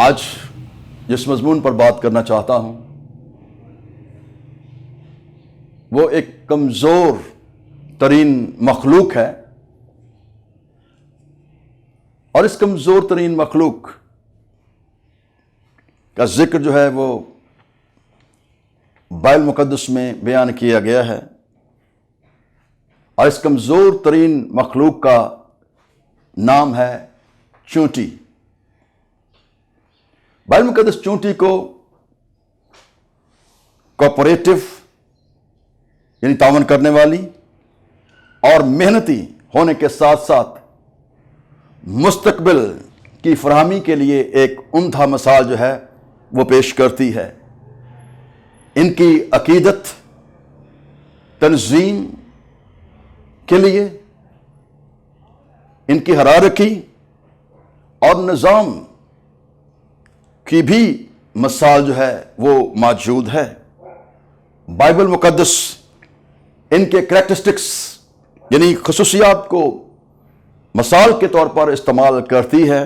آج جس مضمون پر بات کرنا چاہتا ہوں وہ ایک کمزور ترین مخلوق ہے، اور اس کمزور ترین مخلوق کا ذکر جو ہے وہ بائبل مقدس میں بیان کیا گیا ہے، اور اس کمزور ترین مخلوق کا نام ہے چونٹی۔ بائبل مقدس چونٹی کو کوآپریٹو یعنی تعاون کرنے والی اور محنتی ہونے کے ساتھ ساتھ مستقبل کی فراہمی کے لیے ایک عمدہ مثال جو ہے وہ پیش کرتی ہے۔ ان کی عقیدت، تنظیم کے لیے ان کی ہرارکی اور نظام کی بھی مثال جو ہے وہ موجود ہے۔ بائبل مقدس ان کے کریکٹرسٹکس یعنی خصوصیات کو مثال کے طور پر استعمال کرتی ہے۔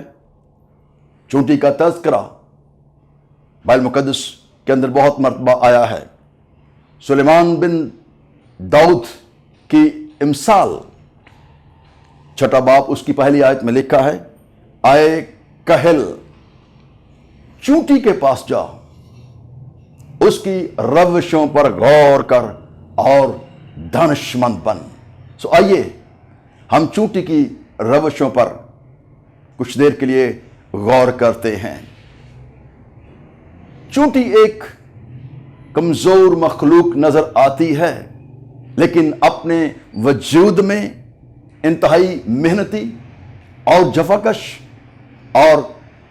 چونٹی کا تذکرہ بائبل مقدس کے اندر بہت مرتبہ آیا ہے۔ سلیمان بن داؤد کی امثال 6 باب اس کی پہلی آیت میں لکھا ہے، آئے کہل چونٹی کے پاس جا، اس کی روشوں پر غور کر اور دانش مند بن۔ آئیے ہم چونٹی کی روشوں پر کچھ دیر کے لیے غور کرتے ہیں۔ چونٹی ایک کمزور مخلوق نظر آتی ہے، لیکن اپنے وجود میں انتہائی محنتی اور جفاکش اور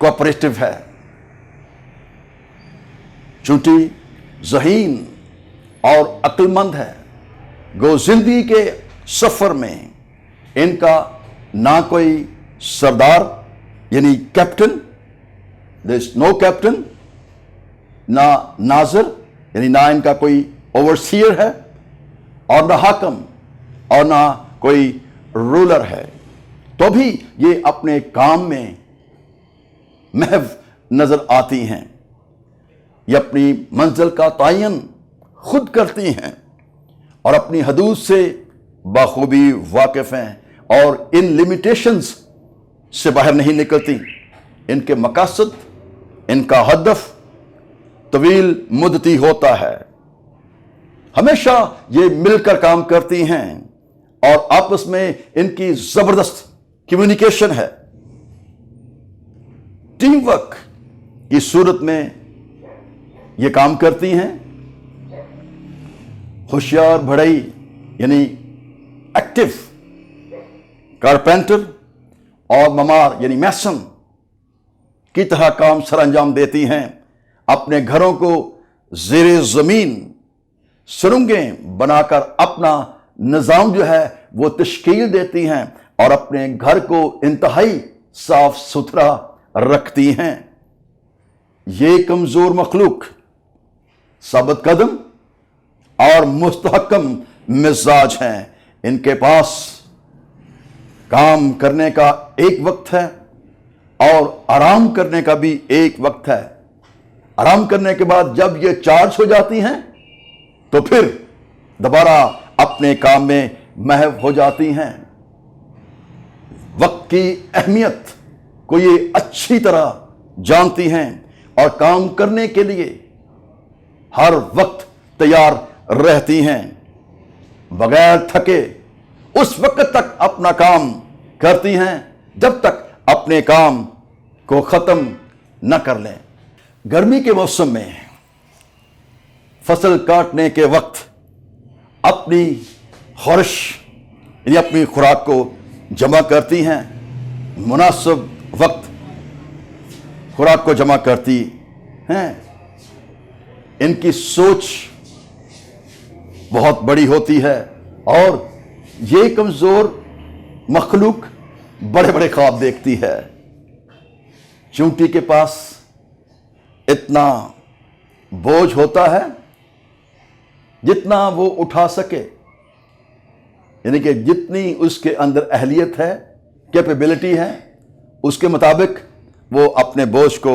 کوآپریٹو ہے۔ چونٹی ذہین اور عقل مند ہے، گو زندگی کے سفر میں ان کا نہ کوئی سردار یعنی captain, there is no captain, نہ ناظر یعنی نہ ان کا کوئی اوورسیئر ہے، اور نہ حاکم اور نہ کوئی رولر ہے، تو بھی یہ اپنے کام میں محو نظر آتی ہیں۔ یہ اپنی منزل کا تعین خود کرتی ہیں اور اپنی حدود سے بخوبی واقف ہیں، اور ان لمیٹیشنز سے باہر نہیں نکلتی۔ ان کے مقاصد، ان کا ہدف طویل مدتی ہوتا ہے۔ ہمیشہ یہ مل کر کام کرتی ہیں اور آپس میں ان کی زبردست کمیونیکیشن ہے۔ ٹیم ورک کی صورت میں یہ کام کرتی ہیں۔ ہوشیار بڑھئی یعنی ایکٹیو کارپینٹر اور ممار یعنی میسن کی طرح کام سر انجام دیتی ہیں۔ اپنے گھروں کو زیر زمین سرنگیں بنا کر اپنا نظام جو ہے وہ تشکیل دیتی ہیں اور اپنے گھر کو انتہائی صاف ستھرا رکھتی ہیں۔ یہ کمزور مخلوق ثابت قدم اور مستحکم مزاج ہیں۔ ان کے پاس کام کرنے کا ایک وقت ہے اور آرام کرنے کا بھی ایک وقت ہے۔ آرام کرنے کے بعد جب یہ چارج ہو جاتی ہیں تو پھر دوبارہ اپنے کام میں محو ہو جاتی ہیں۔ وقت کی اہمیت کو یہ اچھی طرح جانتی ہیں اور کام کرنے کے لیے ہر وقت تیار رہتی ہیں۔ بغیر تھکے اس وقت تک اپنا کام کرتی ہیں جب تک اپنے کام کو ختم نہ کر لیں۔ گرمی کے موسم میں فصل کاٹنے کے وقت اپنی خورش یعنی اپنی خوراک کو جمع کرتی ہیں۔ مناسب وقت خوراک کو جمع کرتی ہیں۔ ان کی سوچ بہت بڑی ہوتی ہے اور یہ کمزور مخلوق بڑے بڑے خواب دیکھتی ہے۔ چونٹی کے پاس اتنا بوجھ ہوتا ہے جتنا وہ اٹھا سکے، یعنی کہ جتنی اس کے اندر اہلیت ہے، کیپیبلٹی ہے، اس کے مطابق وہ اپنے بوجھ کو